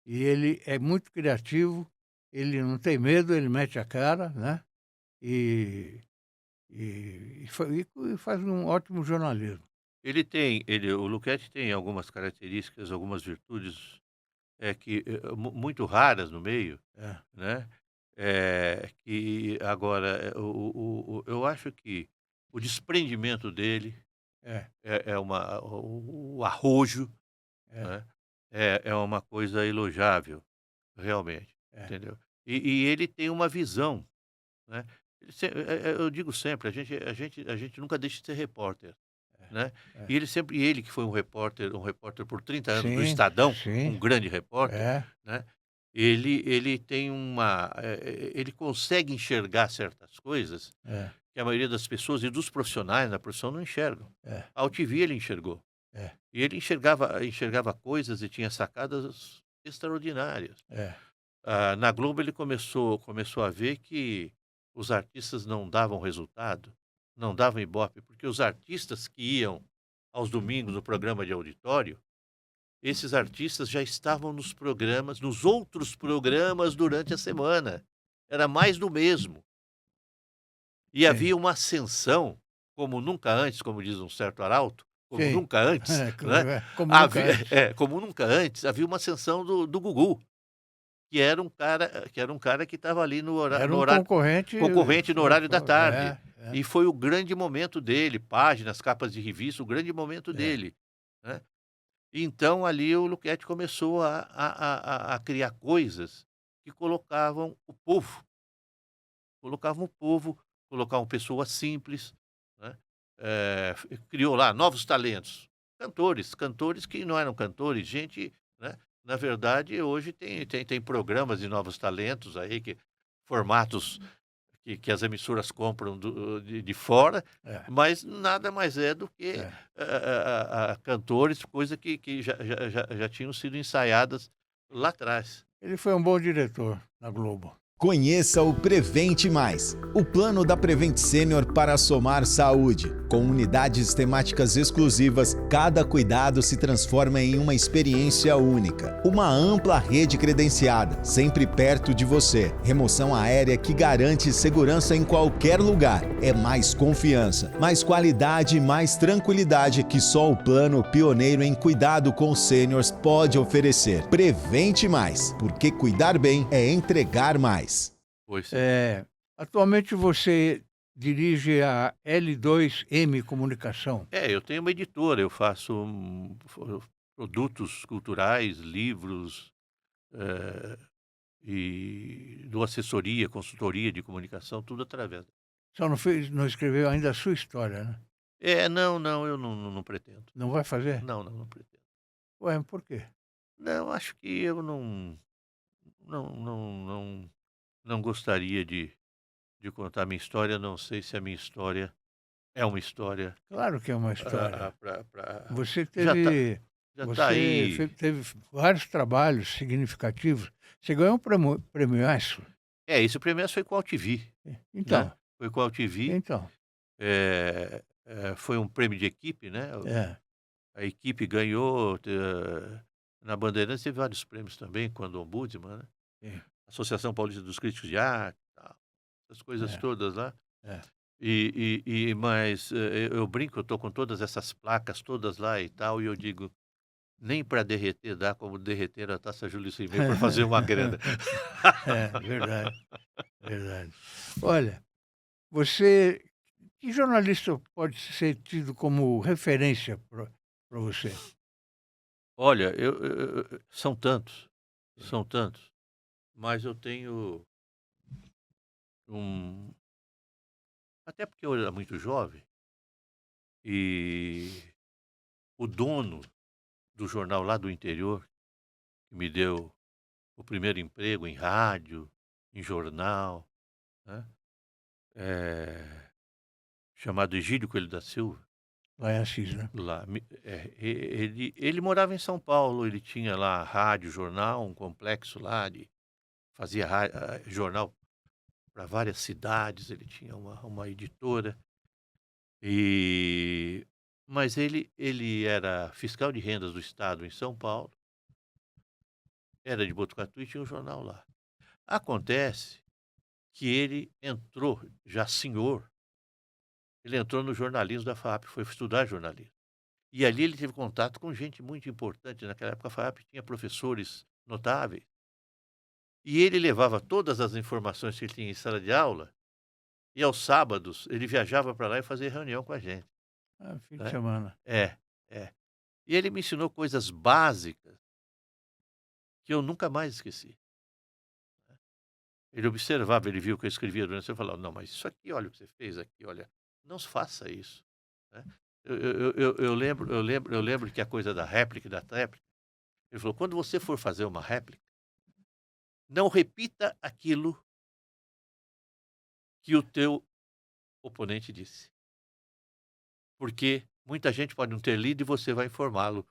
E ele é muito criativo, ele não tem medo, ele mete a cara, né? E, e faz um ótimo jornalismo. O Luquete tem algumas características, algumas virtudes, que, muito raras no meio, É, né. Que agora, eu acho que o desprendimento dele é, é uma o arrojo, é, né, é uma coisa elogiável, realmente, é, entendeu. E ele tem uma visão, né. Eu digo sempre, a gente nunca deixa de ser repórter, né. é. Ele que foi um repórter por 30 anos do Sim, Estadão, um sim, grande repórter, é, né. Ele tem ele consegue enxergar certas coisas é, que a maioria das pessoas e dos profissionais na profissão não enxergam. é, A UTV ele enxergou. é, E ele enxergava coisas e tinha sacadas extraordinárias. é, Na Globo ele começou a ver que os artistas não davam resultado, não davam ibope, porque os artistas que iam aos domingos no programa de auditório, esses artistas já estavam nos outros programas durante a semana. Era mais do mesmo. E sim, havia uma ascensão, como nunca antes, como diz um certo arauto, como sim. nunca antes, né, Como nunca antes. como nunca antes, havia uma ascensão do Gugu, que era um cara que estava ali Era no um horário concorrente, concorrente no horário da tarde. é, é, E foi o grande momento dele, páginas, capas de revista, o grande momento é, dele, né. Então ali o Luquete começou a criar coisas que colocavam o povo, colocavam pessoas simples, né, criou lá novos talentos, cantores que não eram cantores, gente, né, na verdade hoje tem programas de novos talentos aí formatos que as emissoras compram de fora, é, mas nada mais é do que, é. cantores, coisa que já tinham sido ensaiadas lá atrás. Ele foi um bom diretor na Globo. Conheça o Prevente Mais, o plano da Prevent Sênior para somar saúde. Com unidades temáticas exclusivas, cada cuidado se transforma em uma experiência única. Uma ampla rede credenciada, sempre perto de você. Remoção aérea que garante segurança em qualquer lugar. É mais confiança, mais qualidade e mais tranquilidade que só o plano pioneiro em cuidado com os sêniors pode oferecer. Prevente Mais, porque cuidar bem é entregar mais. Pois Atualmente você dirige a L2M Comunicação. eu tenho uma editora, eu faço, produtos culturais, livros, eh, e dou assessoria, consultoria de comunicação, tudo através. Só não escreveu ainda a sua história, né? Não, não, eu não pretendo. Não vai fazer? Não pretendo. Ué, por quê? Não, acho que eu não não não não gostaria de contar minha história, não sei se a minha história é uma história, Claro que é uma história. pra Você já tá teve já tá aí. teve vários trabalhos significativos. Você ganhou um prêmio ESSO. Esse prêmio foi com a UTV, né, Então, foi com a UTV. então, Eh, foi um prêmio de equipe, né? É, A equipe ganhou. Na Bandeirantes teve vários prêmios também, quando ombudsman, né? sim, Associação Paulista dos Críticos de Arte, tal, essas coisas é, todas lá. é. Mas eu brinco, eu tô com todas essas placas todas lá e tal, e eu digo, nem para derreter dá como derreter a Taça Júlio Rimet para fazer uma grana. É, verdade, verdade. Olha, você, que jornalista pode ser tido como referência para você? Olha, Sim. são tantos, mas eu tenho um, até porque eu era muito jovem, e o dono do jornal lá do interior, que me deu o primeiro emprego em rádio, em jornal, né, chamado Egídio Coelho da Silva, Lá em Assis, né? lá, ele morava em São Paulo, ele tinha lá rádio, jornal, um complexo lá, fazia jornal para várias cidades, ele tinha uma editora, e mas ele era fiscal de rendas do estado em São Paulo, era de Botucatu e tinha um jornal lá. Acontece que ele entrou, já senhor, ele entrou no jornalismo da FAAP, foi estudar jornalismo. E ali ele teve contato com gente muito importante, naquela época a FAAP tinha professores notáveis. E ele levava todas as informações que ele tinha em sala de aula, e aos sábados ele viajava para lá e fazia reunião com a gente, Ah, fim de né. semana. É, é. E ele me ensinou coisas básicas que eu nunca mais esqueci. Ele observava, ele viu que eu escrevia durante, você falava: "Não, mas isso aqui, olha o que você fez aqui, olha, não faça isso", né. Eu lembro que a coisa da réplica e da tréplica, ele falou: "Quando você for fazer uma réplica, não repita aquilo que o teu oponente disse, porque muita gente pode não ter lido e você vai informá-lo,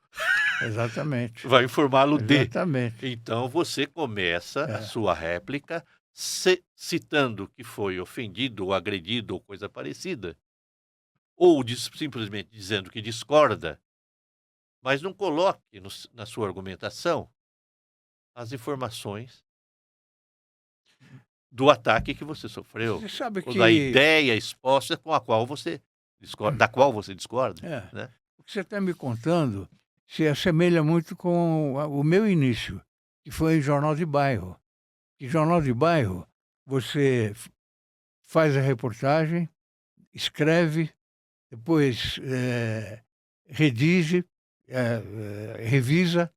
Exatamente, vai informá-lo de. exatamente. Então você começa a É, sua réplica citando que foi ofendido ou agredido ou coisa parecida, ou simplesmente dizendo que discorda, mas não coloque na sua argumentação as informações do ataque que você sofreu, você sabe ou da que ideia exposta com a qual você da qual você discorda, é, né. o que você está me contando se assemelha muito com o meu início, que foi em jornal de bairro. Em jornal de bairro, você faz a reportagem, escreve, depois redige, revisa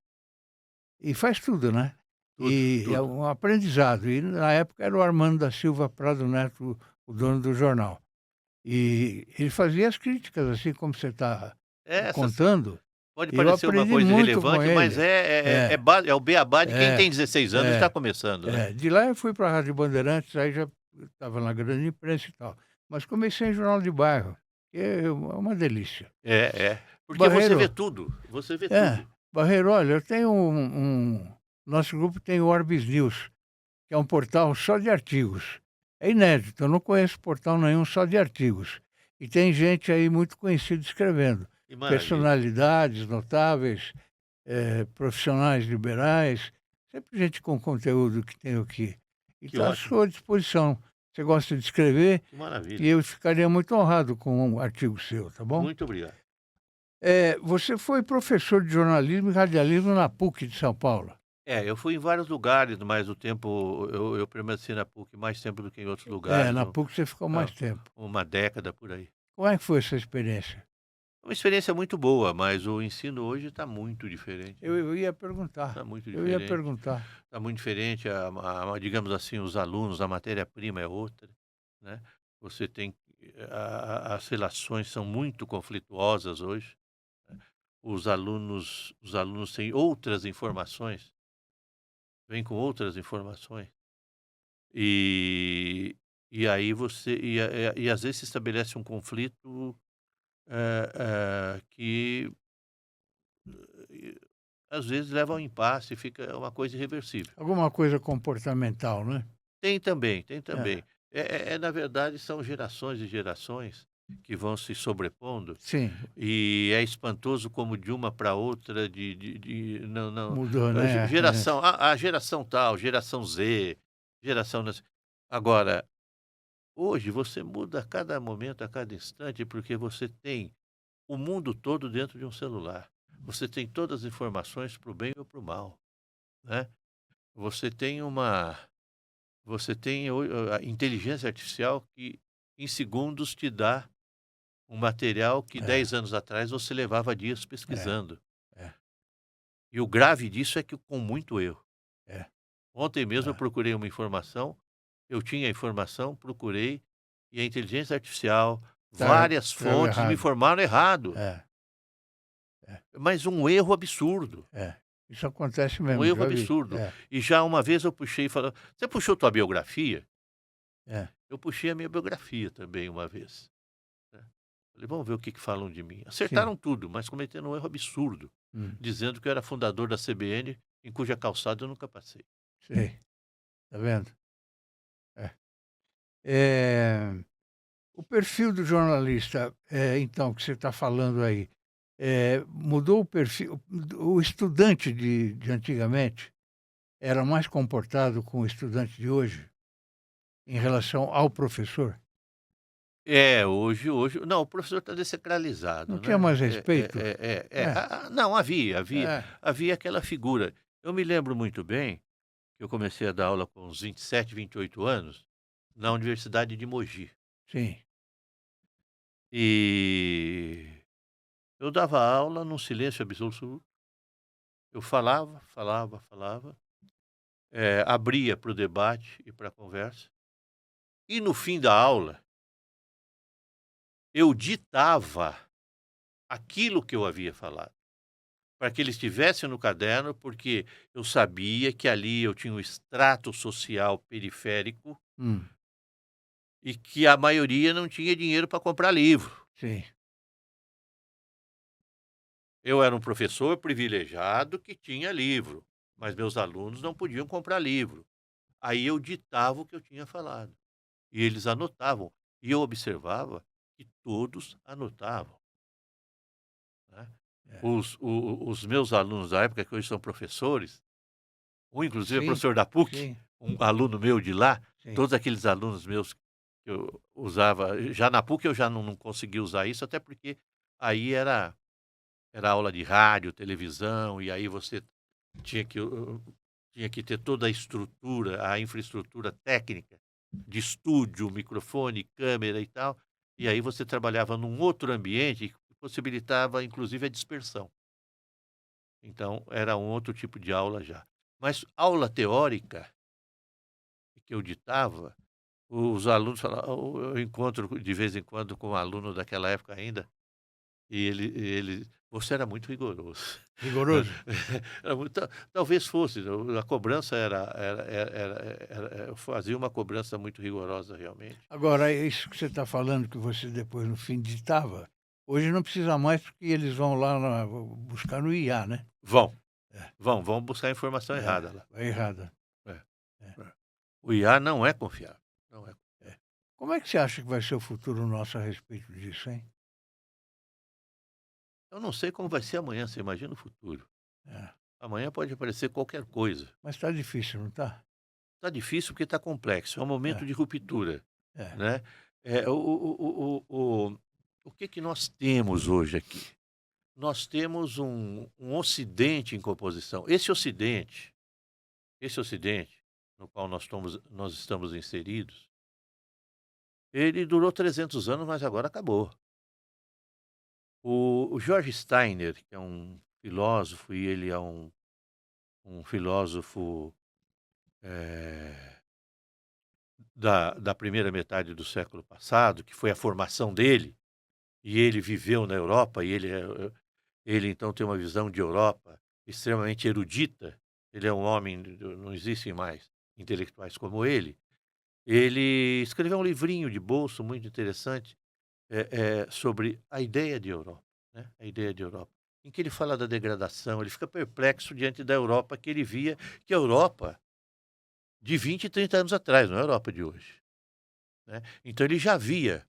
e faz tudo, né? Tudo, E é tudo. um aprendizado. E na época era o Armando da Silva Prado Neto, o dono do jornal. E ele fazia as críticas, assim como você está É, essas contando. pode Eu parecer uma aprendi coisa muito com irrelevante, mas ele. é É, é o beabá de quem é, tem 16 anos e está é, começando, né. De lá eu fui para a Rádio Bandeirantes, aí já estava na grande imprensa e tal. Mas comecei em jornal de bairro, que é uma delícia. É, é. Porque você vê Barreiro, tudo, você vê é, tudo. Barreiro, olha, eu tenho nosso grupo tem o Orbis News, que é um portal só de artigos. É inédito, eu não conheço portal nenhum só de artigos. E tem gente aí muito conhecida escrevendo. Que maravilha. Personalidades notáveis, profissionais liberais, sempre gente com conteúdo que tem aqui. E Que está à ótimo, sua disposição. Você gosta de escrever que e maravilha. eu ficaria muito honrado com um artigo seu, tá bom? Muito obrigado. Você foi professor de jornalismo e radialismo na PUC de São Paulo. Eu fui em vários lugares, mas o tempo eu permaneci na PUC mais tempo do que em outros lugares, Na PUC você ficou mais tempo. uma década por aí. Como é que foi essa experiência? Uma experiência muito boa, mas o ensino hoje está muito diferente, Eu né, eu ia perguntar, está muito eu ia diferente. perguntar. Está muito diferente, digamos assim, os alunos, a matéria-prima é outra, né. Você tem as relações são muito conflituosas hoje, né. Os alunos têm outras informações, vêm com outras informações, e aí e às vezes se estabelece um conflito, que, às vezes leva ao impasse, fica uma coisa irreversível. Alguma coisa comportamental, né? Tem também, tem É, também. Na verdade, são gerações e gerações, que vão se sobrepondo, Sim, e é espantoso como de uma para outra, não, mudou, né? a geração tal, geração Z, geração... Agora, hoje você muda a cada momento, a cada instante, porque você tem o mundo todo dentro de um celular. Você tem todas as informações para o bem ou para o mal, né? Você tem a inteligência artificial que em segundos te dá um material que É, 10 anos atrás você levava dias é, pesquisando. é, E o grave disso é que com muito erro. é, Ontem mesmo eu é. procurei uma informação, eu tinha a informação, procurei, e a inteligência artificial, várias Tava fontes me errado. informaram errado, É, é, mas um erro absurdo, é. Isso acontece um mesmo, erro já vi. absurdo. É, E já uma vez eu puxei e falei: "Você puxou tua biografia?" é. Eu puxei a minha biografia também uma vez, né. Falei: "Vamos ver o que que falam de mim". Sim. Acertaram tudo, mas cometeram um erro absurdo, Hum, dizendo que eu era fundador da CBN, em cuja calçada eu nunca passei. sei. Tá vendo? É. O perfil do jornalista, então, que você está falando aí, mudou o perfil. O estudante de antigamente era mais comportado com o estudante de hoje em relação ao professor? É, hoje não, o professor está Não desacralizado, tinha né. mais respeito? É, Não, é, havia aquela figura. Eu me lembro muito bem que eu comecei a dar aula com uns 27, 28 anos, na Universidade de Mogi. sim, E eu dava aula num silêncio absoluto, eu falava, falava, falava, abria para o debate e para a conversa, e no fim da aula, eu ditava aquilo que eu havia falado, para que eles tivessem no caderno, porque eu sabia que ali eu tinha um extrato social periférico hum, e que a maioria não tinha dinheiro para comprar livro. sim, Eu era um professor privilegiado que tinha livro, mas meus alunos não podiam comprar livro. Aí eu ditava o que eu tinha falado, e eles anotavam, e eu observava que todos anotavam, né. é, Os meus alunos da época, que hoje são professores, um inclusive é sim, professor da PUC, sim, um aluno meu de lá, sim, todos aqueles alunos meus que eu usava já na PUC, eu já não consegui usar isso, até porque aí era aula de rádio, televisão, e aí você tinha que tinha que ter toda a estrutura, a infraestrutura técnica de estúdio, microfone, câmera e tal, e aí você trabalhava num outro ambiente que possibilitava inclusive a dispersão. Então era um outro tipo de aula já. Mas aula teórica, que eu ditava, os alunos falavam, eu encontro de vez em quando com um aluno daquela época ainda, e ele: "Você era muito rigoroso". rigoroso. Era muito, talvez fosse, a cobrança eu fazia uma cobrança muito rigorosa realmente. Agora, isso que você está falando, que você depois no fim ditava, hoje não precisa mais porque eles vão lá buscar no IA, né? Vão, É, vão buscar a informação errada lá. vai errada. É, É, é. O IA não é confiável, não é. é. Como é que você acha que vai ser o futuro nosso a respeito disso, hein? Eu não sei como vai ser amanhã, você imagina o futuro. É. Amanhã pode aparecer qualquer coisa. Mas está difícil, não está? Está difícil porque está complexo, é um momento É, de ruptura, é. né. O que que nós temos hoje aqui? Nós temos um ocidente em composição. Esse ocidente no qual nós estamos inseridos, ele durou 300 anos, mas agora acabou. O George Steiner, que é um filósofo, e ele é um filósofo, eh da primeira metade do século passado, que foi a formação dele, e ele viveu na Europa, e ele então tem uma visão de Europa extremamente erudita, ele é um homem, não existem mais intelectuais como ele. Ele escreveu um livrinho de bolso muito interessante, sobre a ideia de Europa, né, a ideia de Europa, em que ele fala da degradação, ele fica perplexo diante da Europa que ele via, que a Europa de 20 e 30 anos atrás, não é a Europa de hoje, né. Então ele já via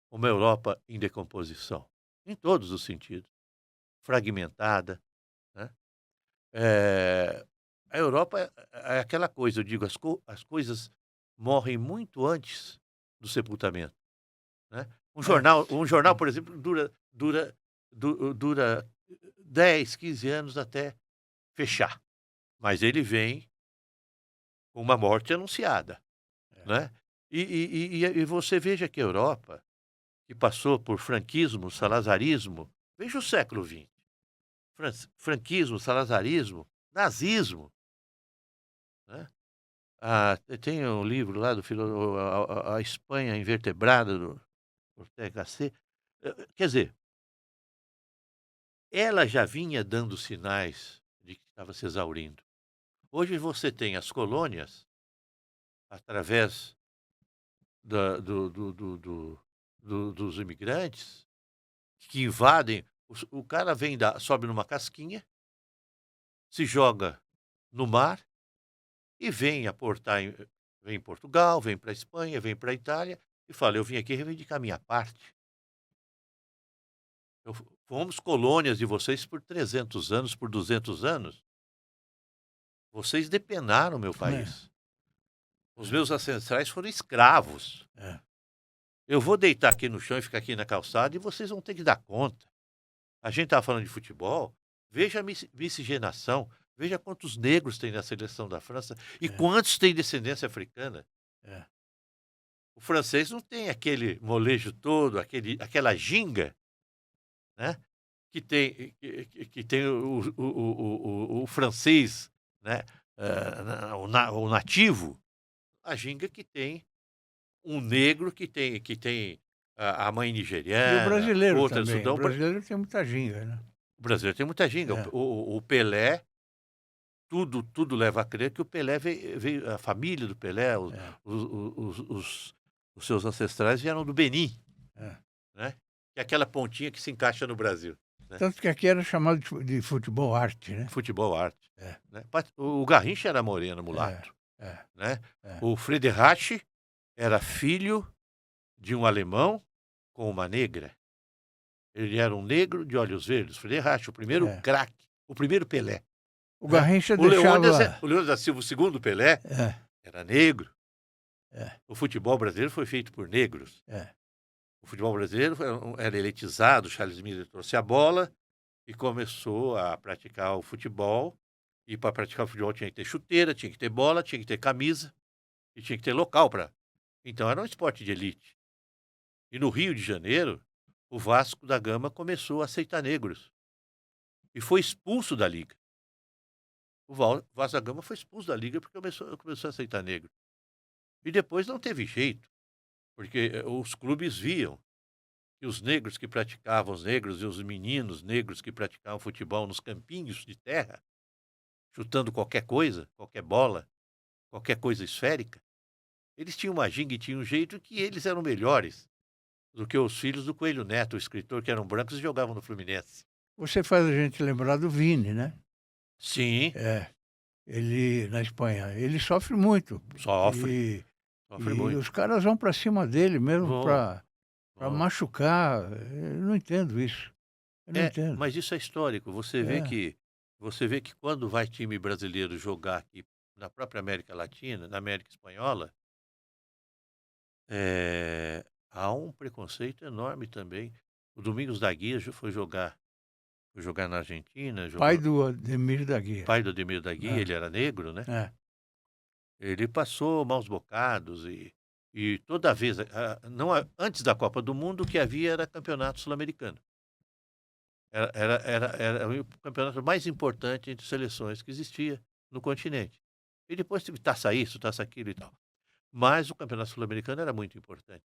uma Europa em decomposição, em todos os sentidos, fragmentada, né? A Europa é aquela coisa, eu digo, as coisas morrem muito antes do sepultamento, né? É, Um jornal, por exemplo, dura 10, 15 anos até fechar, mas ele vem com uma morte anunciada, é. né? E você veja que a Europa, que passou por franquismo, salazarismo, veja o século XX, franquismo, salazarismo, nazismo, né? Tem um livro lá do a Espanha Invertebrada, do Ortega Gasset. Quer dizer, ela já vinha dando sinais de que estava se exaurindo. Hoje você tem as colônias, através da dos imigrantes, que invadem. O cara sobe numa casquinha, se joga no mar e vem aportar vem em Portugal, vem para a Espanha, vem para a Itália e fala: "Eu vim aqui reivindicar minha parte. Fomos colônias de vocês por 300 anos, por 200 anos. Vocês depenaram meu É, país. Os meus ancestrais foram escravos. é. Eu vou deitar aqui no chão e ficar aqui na calçada e vocês vão ter que dar conta." A gente estava falando de futebol, veja a miscigenação, veja quantos negros tem na seleção da França e É. quantos têm descendência africana. É. O francês não tem aquele molejo todo, aquela ginga, né, que tem o francês, né, o nativo, a ginga que tem um negro que tem a mãe E o nigeriana, brasileiro outra do também. O Sudão. brasileiro tem muita ginga, né? O brasileiro tem muita ginga. É. O Pelé, tudo leva a crer que o Pelé veio a família do Pelé, É. os seus ancestrais vieram do Benin, É. né, que é aquela pontinha que se encaixa no Brasil, né. Tanto que aqui era chamado de futebol arte, né? Futebol arte, É. né. O Garrincha era moreno, mulato, É. né. É. O Frederich era filho de um alemão com uma negra. Ele era um negro de olhos verdes, Frederich, o primeiro É. craque, o primeiro Pelé. O Garrincha O Leônidas deixava. da Silva, o segundo Pelé, É. era negro. É. O futebol brasileiro foi feito por negros. É. O futebol brasileiro era elitizado, o Charles Miller trouxe a bola e começou a praticar o futebol. E para praticar o futebol tinha que ter chuteira, tinha que ter bola, tinha que ter camisa e tinha que ter local para. Então era um esporte de elite. E no Rio de Janeiro, o Vasco da Gama começou a aceitar negros e foi expulso da liga. O Vasco da Gama foi expulso da liga porque começou a aceitar negro. E depois não teve jeito, porque os clubes viam que os negros que praticavam, os negros e os meninos negros que praticavam futebol nos campinhos de terra, chutando qualquer coisa, qualquer bola, qualquer coisa esférica, eles tinham uma ginga e tinham um jeito que eles eram melhores do que os filhos do Coelho Neto, o escritor, que eram brancos e jogavam no Fluminense. Você faz a gente lembrar do Vini, né? Sim, É. Ele, na Espanha, ele sofre muito. sofre E muito. os caras vão para cima dele mesmo Vão, para vão. machucar. Eu não entendo isso. Eu não entendo. Mas isso é histórico. Você vê que quando vai time brasileiro jogar aqui na própria América Latina, na América Espanhola, há um preconceito enorme também. O Domingos da Guia foi jogar na Argentina, Pai do Ademir da Guia. pai do Ademir da Guia, É. ele era negro, né? É. Ele passou maus bocados e toda vez, não, antes da Copa do Mundo, o que havia era campeonato sul-americano. Era o campeonato mais importante entre seleções que existia no continente. E depois teve taça isso, taça aquilo e tal. Mas o campeonato sul-americano era muito importante.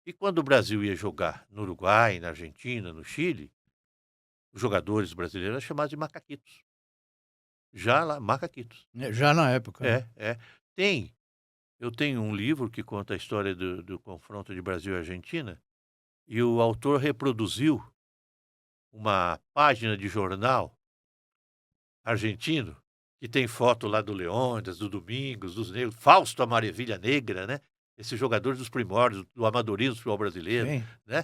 E quando o Brasil ia jogar no Uruguai, na Argentina, no Chile, os jogadores brasileiros eram chamados de macaquitos. Já lá, macaquitos. Já na época. Né? Eu tenho um livro que conta a história do confronto de Brasil e Argentina, e o autor reproduziu uma página de jornal argentino, que tem foto lá do Leônidas, do Domingos, dos negros, Fausto a Maravilha Negra, né? esses jogadores dos primórdios, do amadorismo do futebol brasileiro, Sim. né?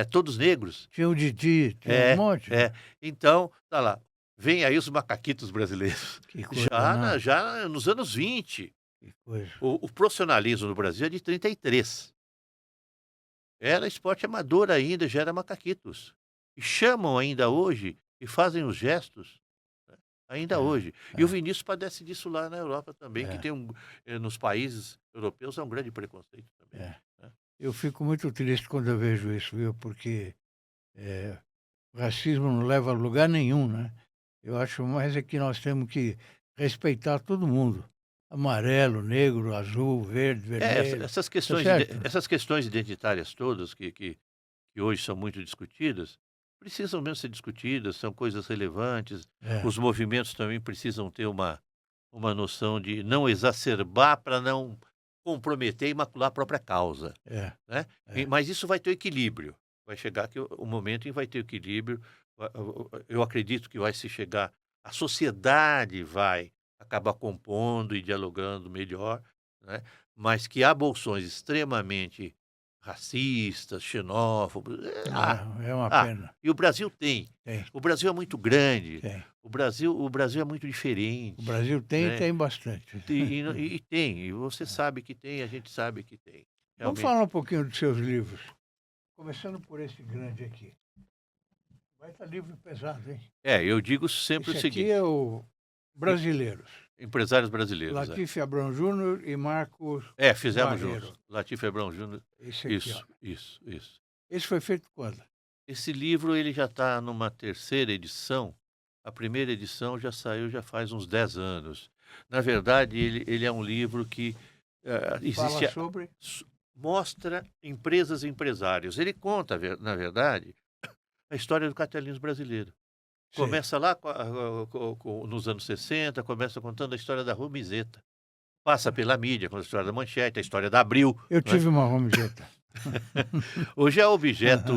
Todos negros. Tinha o Didi, tinha um É, monte. é. Então, tá lá. Vem aí os macaquitos brasileiros. Que coisa, né? Já nos anos 20. Que coisa. O profissionalismo no Brasil é de 33. Era esporte amador ainda, já era macaquitos. E chamam ainda hoje e fazem os gestos, né, ainda hoje. E o Vinícius padece disso lá na Europa também, que tem nos países europeus é um grande preconceito também. É. Né? Eu fico muito triste quando eu vejo isso, viu? Porque o racismo não leva a lugar nenhum, né? Eu acho mais é que nós temos que respeitar todo mundo. Amarelo, negro, azul, verde, vermelho. Essas Tá questões, certo? essas questões identitárias todas que hoje são muito discutidas, precisam mesmo ser discutidas, são coisas relevantes. É, Os movimentos também precisam ter uma noção de não exacerbar para não comprometer e macular a própria causa. é. Né? É. Mas isso vai ter equilíbrio. Vai chegar que o momento em que vai ter equilíbrio. Eu acredito que vai se chegar, a sociedade vai acabar compondo e dialogando melhor, né? Mas que há bolsões extremamente racistas, xenófobos. É uma pena. E o Brasil tem. Tem, O Brasil é muito grande. tem. O Brasil é muito diferente. O Brasil tem e né? tem bastante. E tem. E você sabe que tem, a gente sabe que tem. Vamos Realmente. falar um pouquinho dos seus livros. Começando por esse grande aqui. Vai estar livro pesado, hein? Eu digo sempre Esse o aqui seguinte: é o Brasileiros. empresários brasileiros. Latif Abrão Júnior e Marcos Fizemos Barreiro. juntos. Latif Abrão Júnior. Esse aqui, Isso, ó. isso. Esse foi feito quando? Esse livro ele já está numa terceira edição. A primeira edição já saiu já faz uns 10 anos. Na verdade, ele é um livro que existe, Fala sobre... mostra empresas e empresários. Ele conta, na verdade, a história do capitalismo brasileiro. Sei. Começa lá nos anos 60, começa contando a história da Rumizeta. Passa pela mídia, com a história da Manchete, a história da Abril. Eu tive uma Romizeta. Hoje é objeto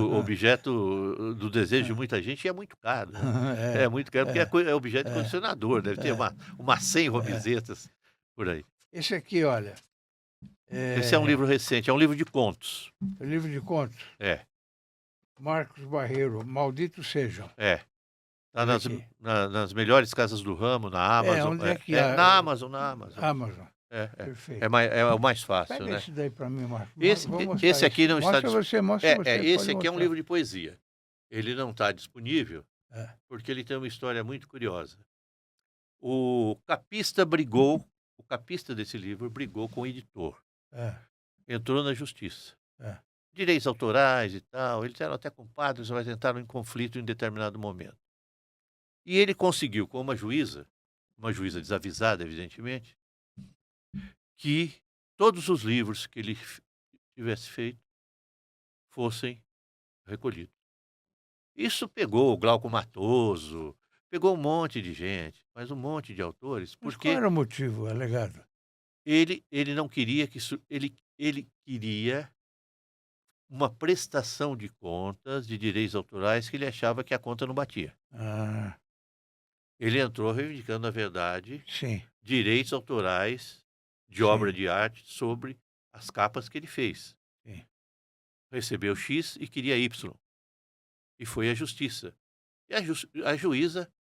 do desejo de muita gente e é muito caro. Né? É muito caro, porque é objeto de condicionador. Deve ter umas 100 Romizetas por aí. Esse aqui, olha... Esse é um livro recente, é um livro de contos. É livro de contos. Marcos Barreiro, Malditos Sejam. Está nas melhores casas do ramo, na Amazon. Onde é que na Amazon. Amazon. Perfeito. É o mais fácil, Pega né? esse daí para mim, Marcos. Esse aqui não está disponível. esse aqui é um livro de poesia. Ele não está disponível porque ele tem uma história muito curiosa. O capista desse livro brigou com o editor. Entrou na justiça. Direitos autorais e tal. Eles eram até compadres, mas entraram em conflito em determinado momento. E ele conseguiu, com uma juíza desavisada, evidentemente, que todos os livros que ele tivesse feito fossem recolhidos. Isso pegou o Glauco Matoso, pegou um monte de gente, mas um monte de autores, Mas porque qual era o motivo alegado? ele não queria que isso, ele queria uma prestação de contas de direitos autorais que ele achava que a conta não batia. Ele entrou reivindicando, na verdade, Sim. direitos autorais de obra de arte sobre as capas que ele fez. Sim. Recebeu X e queria Y. E foi à justiça. E a juíza,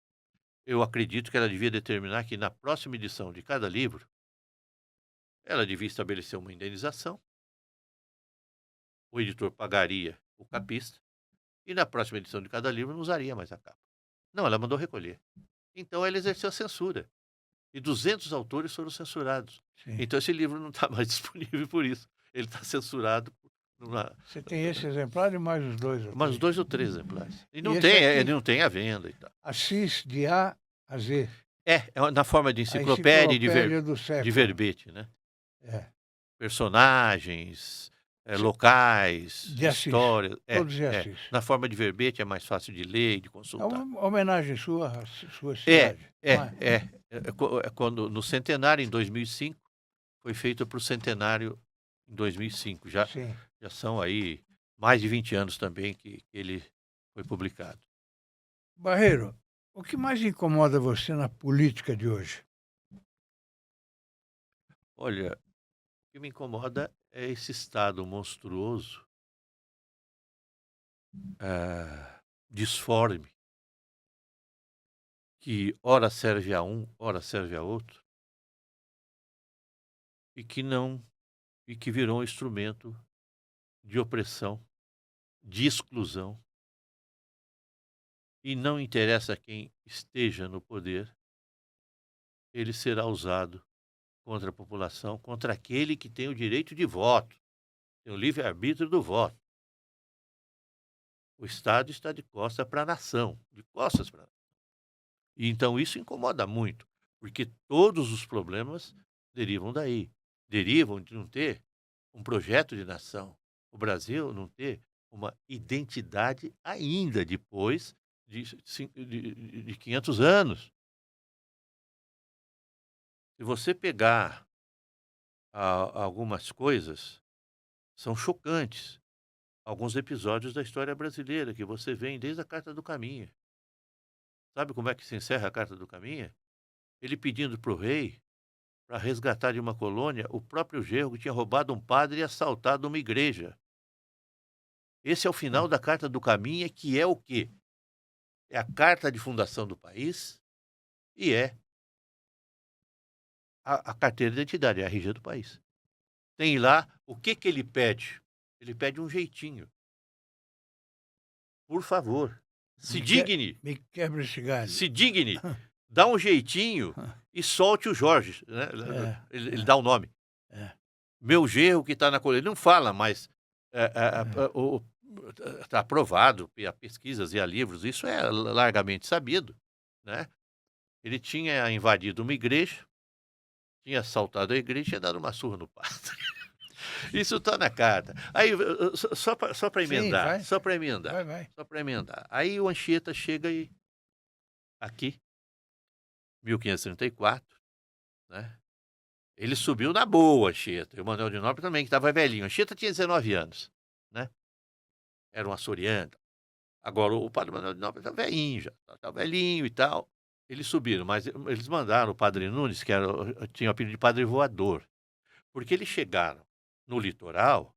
eu acredito que ela devia determinar que na próxima edição de cada livro, ela devia estabelecer uma indenização, o editor pagaria o capista, e na próxima edição de cada livro não usaria mais a capa. Não, ela mandou recolher. Então ela exerceu a censura. E 200 autores foram censurados. Sim. Então esse livro não está mais disponível por isso. Ele está censurado. Você tem esse exemplar e mais os dois? Mais 2 ou 3 exemplares. E não, aqui, não tem à venda e tal. Assis de A a Z. É na forma de enciclopédia de verbete, né? Personagens, locais, de Assis. histórias. Todos de Assis. Na forma de verbete é mais fácil de ler e de É consultar. uma homenagem sua à sua cidade. Quando, no centenário, em 2005, foi feito para o centenário em 2005. Já são aí mais de 20 anos também que ele foi publicado. Barreiro, o que mais incomoda você na política de hoje? Olha, o que me incomoda é esse Estado monstruoso, disforme, que ora serve a um, ora serve a outro, e que não e que virou um instrumento de opressão, de exclusão, e não interessa quem esteja no poder, ele será usado contra a população, contra aquele que tem o direito de voto, tem o livre-arbítrio do voto. O Estado está de costas para a nação, de costas para. E então isso incomoda muito, porque todos os problemas derivam daí. Derivam de não ter um projeto de nação. O Brasil não ter uma identidade ainda depois de 500 anos. Se você pegar algumas coisas, são chocantes. Alguns episódios da história brasileira que você vê desde a Carta do Caminha. Sabe como é que se encerra a Carta do Caminha? Ele pedindo para o rei, para resgatar de uma colônia, o próprio genro que tinha roubado um padre e assaltado uma igreja. Esse é o final da Carta do Caminha, que é o quê? É a carta de fundação do país e é a carteira de identidade, é a RG do país. Tem lá, o que ele pede? Ele pede um jeitinho. Por favor, se digne. Me quebra esse galho. Se digne. Dá um jeitinho e solte o Jorge. Né? Ele dá o nome. Meu genro que está na colônia. Ele não fala, mas está aprovado a pesquisas e a livros. Isso é largamente sabido. Né? Ele tinha invadido uma igreja, tinha assaltado a igreja e tinha dado uma surra no padre. Isso está na carta. Aí, só para emendar, Sim, só para emendar, vai. só para emendar. Aí o Anchieta chega aqui, 1534, né? Ele subiu na boa, Anchieta. E o Manuel de Nóbrega também, que estava velhinho. Anchieta tinha 19 anos, né? Era um açoriano. Agora, o padre Manuel de Nóbrega está velhinho já, tá velhinho e tal. Eles subiram, mas eles mandaram o padre Nunes, que tinha o apelido de padre voador, porque eles chegaram no litoral,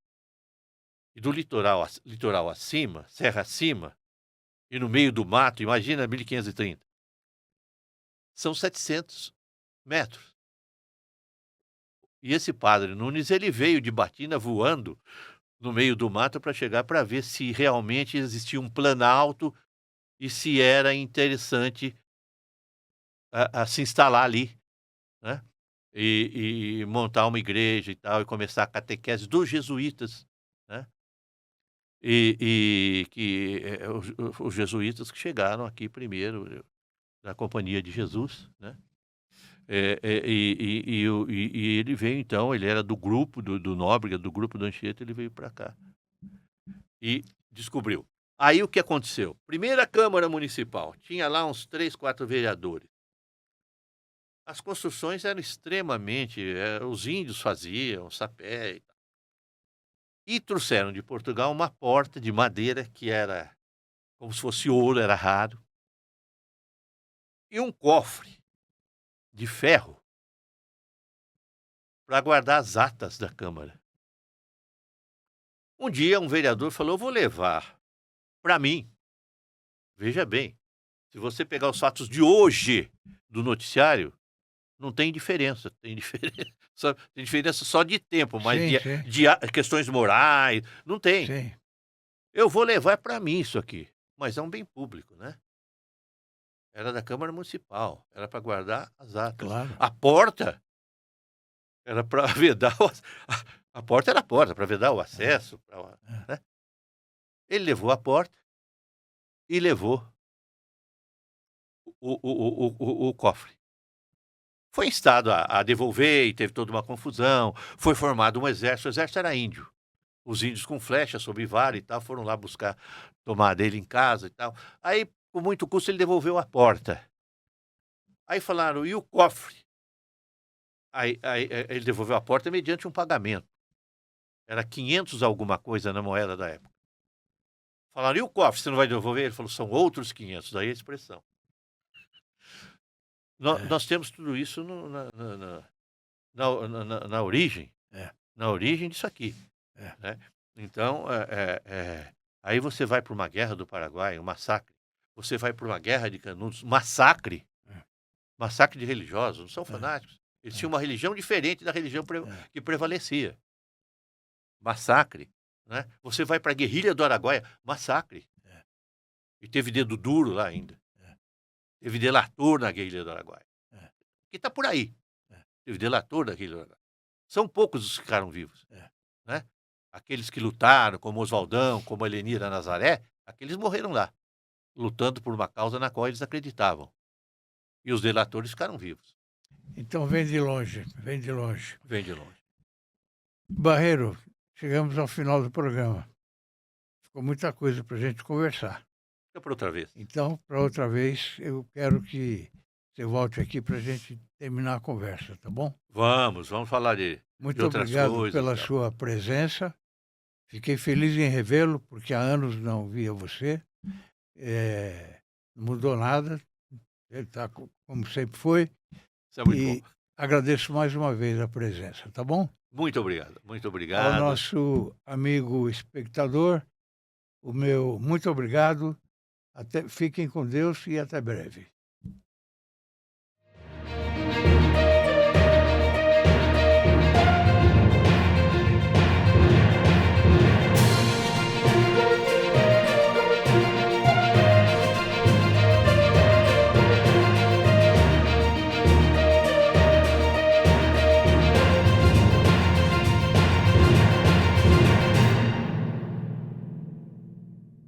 e do litoral acima, serra acima, e no meio do mato, imagina 1530, são 700 metros. E esse padre Nunes, ele veio de batina voando no meio do mato para chegar para ver se realmente existia um planalto e se era interessante a se instalar ali, né? E montar uma igreja e tal, e começar a catequese dos jesuítas, né? E que os jesuítas que chegaram aqui primeiro, na Companhia de Jesus, né? E ele veio, então, ele era do grupo do Nóbrega, do grupo do Anchieta, ele veio para cá e descobriu. Aí o que aconteceu? Primeira Câmara Municipal, tinha lá uns 3, 4 vereadores. As construções eram extremamente, os índios faziam, sapé e tal. E trouxeram de Portugal uma porta de madeira que era como se fosse ouro, era raro. E um cofre de ferro para guardar as atas da Câmara. Um dia um vereador falou: eu vou levar para mim. Veja bem, se você pegar os fatos de hoje do noticiário, não tem diferença. Tem diferença só de tempo, mas Sim. de questões morais, não tem. Sim. Eu vou levar para mim isso aqui, mas é um bem público, né? Era da Câmara Municipal, era para guardar as atas. Claro. A porta era para vedar a porta era a porta, para vedar o acesso. Né? Ele levou a porta e levou o cofre. Foi instado a devolver e teve toda uma confusão. Foi formado um exército. O exército era índio. Os índios com flecha sobre vara e tal foram lá buscar tomar dele em casa e tal. Aí, com muito custo, ele devolveu a porta. Aí falaram: e o cofre? Aí ele devolveu a porta mediante um pagamento. Era 500 alguma coisa na moeda da época. Falaram: e o cofre, você não vai devolver? Ele falou: são outros 500. Daí a expressão. Nós temos tudo isso na origem na origem disso aqui, É. né. Então, aí você vai para uma guerra do Paraguai, um massacre. Você vai para uma guerra de Canudos, massacre. É. Massacre de religiosos, não são É. fanáticos. Eles É. tinham uma religião diferente da religião É. que prevalecia. Massacre, né. Você vai para a guerrilha do Araguaia, massacre. É. E teve dedo duro lá ainda. É. Teve delator na guerrilha do Araguaia. É. Que está por aí. É. Teve delator na guerrilha do Araguaia. São poucos os que ficaram vivos, É. né. Aqueles que lutaram, como Oswaldão, como a Helenira Nazaré, aqueles morreram lá, lutando por uma causa na qual eles acreditavam. E os delatores ficaram vivos. Então vem de longe, vem de longe. Vem de longe. Barreiro, chegamos ao final do programa. Ficou muita coisa para a gente conversar. Fica por outra vez. Então, para outra vez, eu quero que você volte aqui para a gente terminar a conversa, tá bom? Vamos falar de Muito outras obrigado coisas, pela tal. sua presença. Fiquei feliz em revê-lo, porque há anos não via você. Não mudou nada. Ele está como sempre foi. Isso é muito E bom. agradeço mais uma vez a presença, tá bom? Muito obrigado, muito Ao obrigado. nosso amigo espectador, o meu muito obrigado. Fiquem com Deus e até breve.